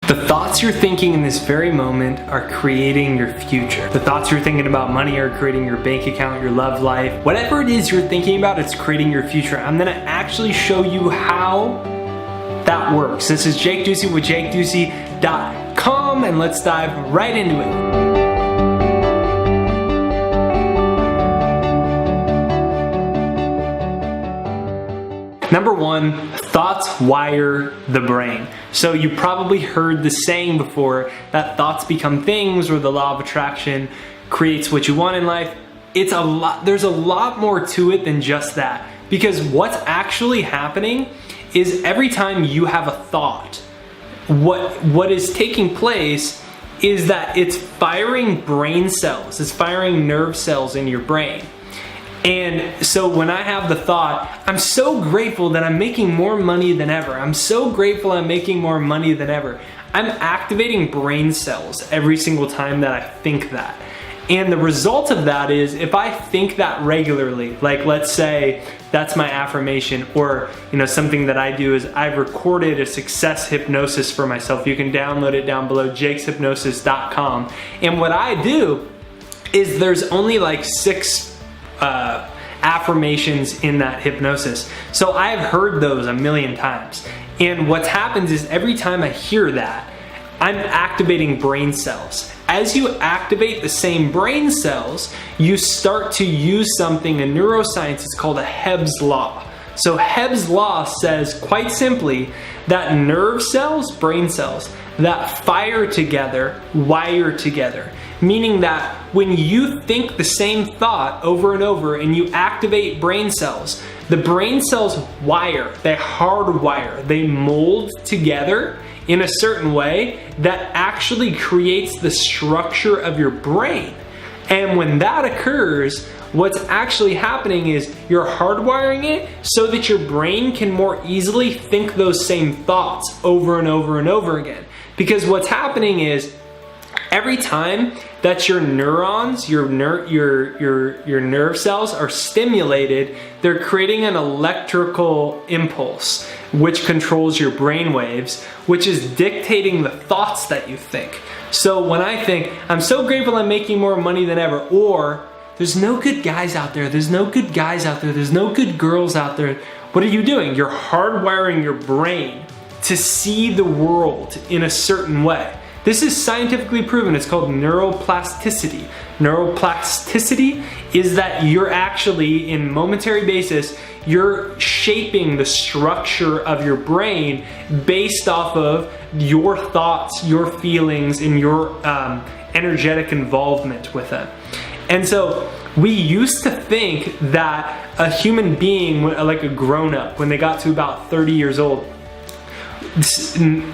The thoughts you're thinking in this very moment are creating your future. The thoughts you're thinking about money are creating your bank account, your love life. Whatever it is you're thinking about, it's creating your future. I'm gonna actually show you how that works. This is Jake Ducey with JakeDucey.com, and let's dive right into it. Number one, thoughts wire the brain. So you probably heard the saying before that thoughts become things, or the law of attraction creates what you want in life. There's a lot more to it than just that. Because what's actually happening is every time you have a thought, what is taking place is that it's firing brain cells, it's firing nerve cells in your brain. And so when I have the thought, I'm so grateful that I'm making more money than ever. I'm so grateful I'm making more money than ever. I'm activating brain cells every single time that I think that. And the result of that is, if I think that regularly, like let's say that's my affirmation, or something that I do is I've recorded a success hypnosis for myself. You can download it down below, jakeshypnosis.com. And what I do is there's only like 6 affirmations in that hypnosis. So I've heard those a million times. And what happens is every time I hear that, I'm activating brain cells. As you activate the same brain cells, you start to use something in neuroscience, it's called a Hebb's Law. So Hebb's Law says, quite simply, that nerve cells, brain cells, that fire together, wire together. Meaning that when you think the same thought over and over and you activate brain cells, the brain cells wire, they hardwire, they mold together in a certain way that actually creates the structure of your brain. And when that occurs, what's actually happening is you're hardwiring it so that your brain can more easily think those same thoughts over and over and over again. Because what's happening is every time that your neurons, your nerve cells are stimulated, they're creating an electrical impulse which controls your brain waves, which is dictating the thoughts that you think. So when I think, I'm so grateful I'm making more money than ever, or there's no good guys out there, there's no good guys out there, there's no good girls out there, what are you doing? You're hardwiring your brain to see the world in a certain way. This is scientifically proven. It's called neuroplasticity. Neuroplasticity is that you're actually, in momentary basis, you're shaping the structure of your brain based off of your thoughts, your feelings, and your energetic involvement with them. And so we used to think that a human being, like a grown-up, when they got to about 30 years old,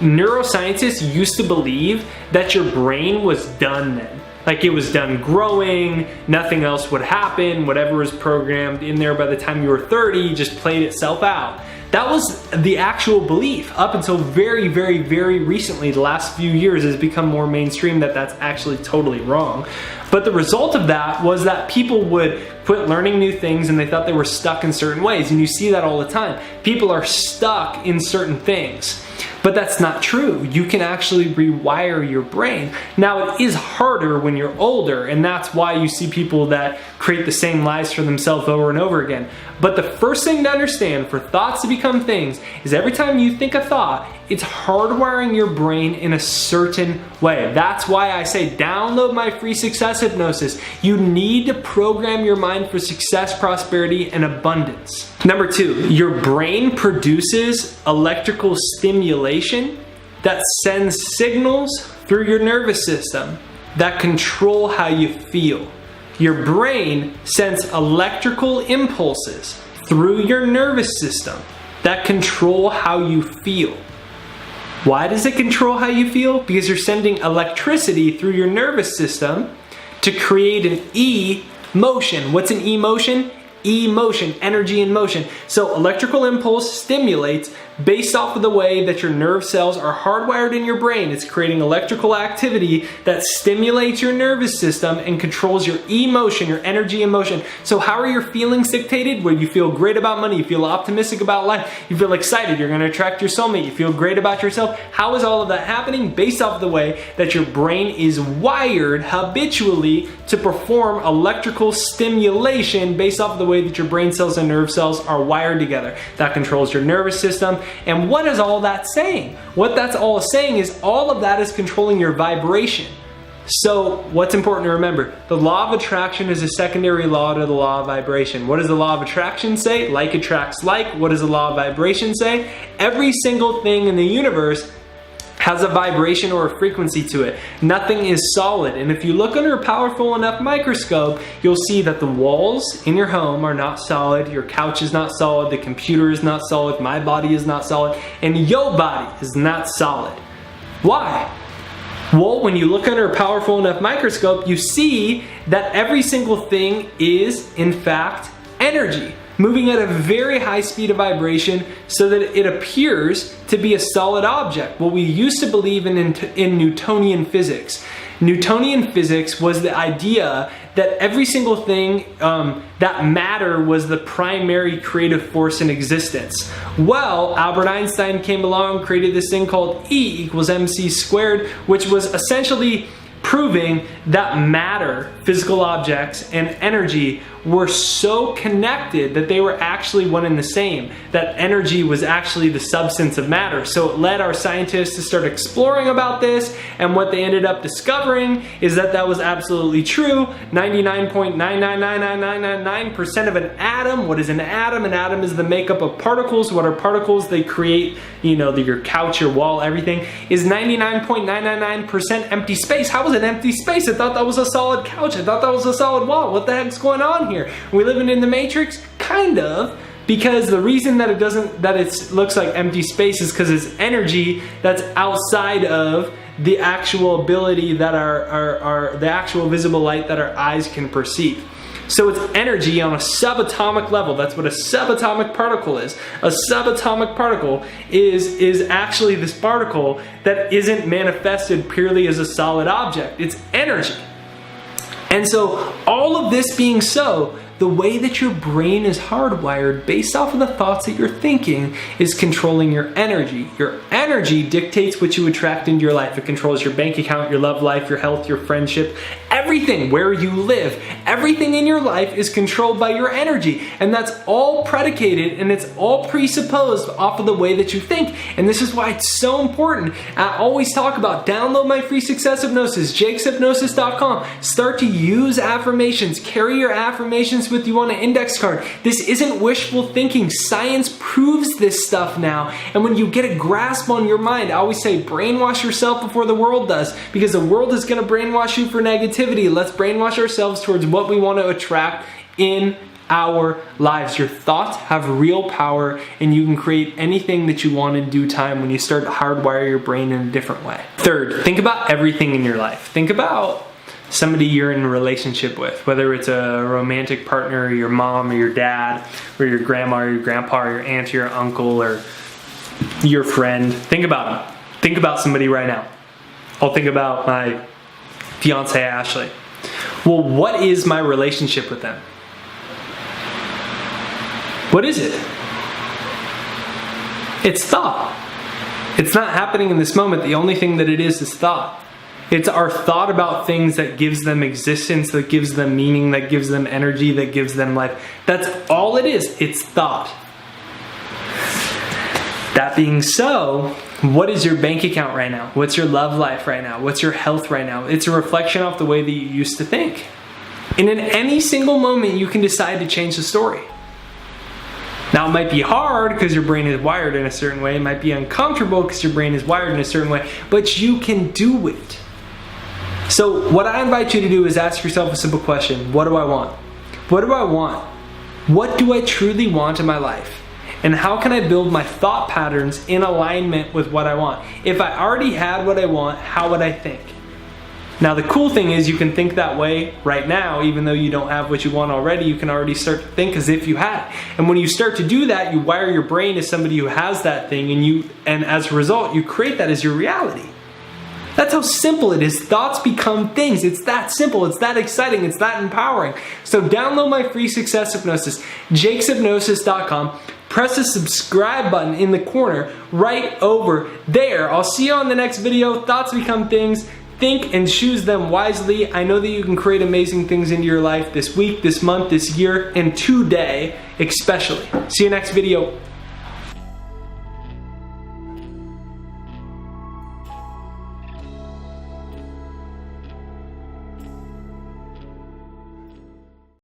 neuroscientists used to believe that your brain was done then. Like it was done growing, nothing else would happen, whatever was programmed in there by the time you were 30 just played itself out. That was the actual belief up until very, very, very recently. The last few years has become more mainstream that that's actually totally wrong. But the result of that was that people would quit learning new things and they thought they were stuck in certain ways. And you see that all the time. People are stuck in certain things. But that's not true. You can actually rewire your brain. Now, it is harder when you're older, and that's why you see people that create the same lies for themselves over and over again. But the first thing to understand for thoughts to become things is every time you think a thought, it's hardwiring your brain in a certain way. That's why I say download my free success hypnosis. You need to program your mind for success, prosperity, and abundance. Number 2, your brain produces electrical stimulation that sends signals through your nervous system that control how you feel. Your brain sends electrical impulses through your nervous system that control how you feel. Why does it control how you feel? Because you're sending electricity through your nervous system to create an E motion. What's an E motion? emotion, energy in motion. So electrical impulse stimulates based off of the way that your nerve cells are hardwired in your brain. It's creating electrical activity that stimulates your nervous system and controls your emotion, your energy and motion. So how are your feelings dictated? Where you feel great about money, you feel optimistic about life, you feel excited, you're gonna attract your soulmate, you feel great about yourself. How is all of that happening? Based off of the way that your brain is wired habitually to perform electrical stimulation based off of the way that your brain cells and nerve cells are wired together. That controls your nervous system. And what is all that saying? What that's all saying is all of that is controlling your vibration. So what's important to remember? The law of attraction is a secondary law to the law of vibration. What does the law of attraction say? Like attracts like. What does the law of vibration say? Every single thing in the universe has a vibration or a frequency to it. Nothing is solid. And if you look under a powerful enough microscope, you'll see that the walls in your home are not solid, your couch is not solid, the computer is not solid, my body is not solid, and your body is not solid. Why? Well, when you look under a powerful enough microscope, you see that every single thing is, in fact, energy, moving at a very high speed of vibration so that it appears to be a solid object. What we used to believe in Newtonian physics. Newtonian physics was the idea that every single thing, that matter was the primary creative force in existence. Well, Albert Einstein came along, created this thing called E equals mc squared, which was essentially proving that matter, physical objects, and energy were so connected that they were actually one and the same, that energy was actually the substance of matter. So it led our scientists to start exploring about this, and what they ended up discovering is that that was absolutely true. 99.9999999% of an atom. What is an atom? An atom is the makeup of particles. What are particles? They create, your couch, your wall, everything is 99.999% empty space. How was it empty space? I thought that was a solid couch. I thought that was a solid wall. What the heck's going on here? Are we living in the Matrix? Kind of, because the reason that it looks like empty space is because it's energy that's outside of the actual ability that the actual visible light that our eyes can perceive. So it's energy on a subatomic level. That's what a subatomic particle is. A subatomic particle is actually this particle that isn't manifested purely as a solid object. It's energy. And so all of this being so, the way that your brain is hardwired based off of the thoughts that you're thinking is controlling your energy. Your energy dictates what you attract into your life. It controls your bank account, your love life, your health, your friendship, everything, where you live. Everything in your life is controlled by your energy. And that's all predicated and it's all presupposed off of the way that you think. And this is why it's so important. I always talk about download my free success hypnosis, jakeshypnosis.com. Start to use affirmations. Carry your affirmations with you on an index card. This isn't wishful thinking. Science proves this stuff now. And when you get a grasp on your mind, I always say brainwash yourself before the world does, because the world is going to brainwash you for negativity. Let's brainwash ourselves towards what we want to attract in our lives. Your thoughts have real power, and you can create anything that you want in due time when you start to hardwire your brain in a different way. Third, think about everything in your life. Think about somebody you're in a relationship with, whether it's a romantic partner, or your mom, or your dad, or your grandma, or your grandpa, or your aunt, or your uncle, or your friend. Think about them. Think about somebody right now. I'll think about my fiance, Ashley. Well, what is my relationship with them? What is it? It's thought. It's not happening in this moment. The only thing that it is thought. It's our thought about things that gives them existence, that gives them meaning, that gives them energy, that gives them life. That's all it is. It's thought. That being so, what is your bank account right now? What's your love life right now? What's your health right now? It's a reflection of the way that you used to think. And in any single moment, you can decide to change the story. Now, it might be hard because your brain is wired in a certain way. It might be uncomfortable because your brain is wired in a certain way, but you can do it. So what I invite you to do is ask yourself a simple question. What do I want? What do I want? What do I truly want in my life? And how can I build my thought patterns in alignment with what I want? If I already had what I want, how would I think? Now the cool thing is you can think that way right now, even though you don't have what you want already. You can already start to think as if you had it. And when you start to do that, you wire your brain as somebody who has that thing, and as a result, you create that as your reality. That's how simple it is. Thoughts become things. It's that simple. It's that exciting. It's that empowering. So download my free success hypnosis, jakeshypnosis.com. Press the subscribe button in the corner right over there. I'll see you on the next video. Thoughts become things. Think and choose them wisely. I know that you can create amazing things into your life this week, this month, this year, and today especially. See you next video.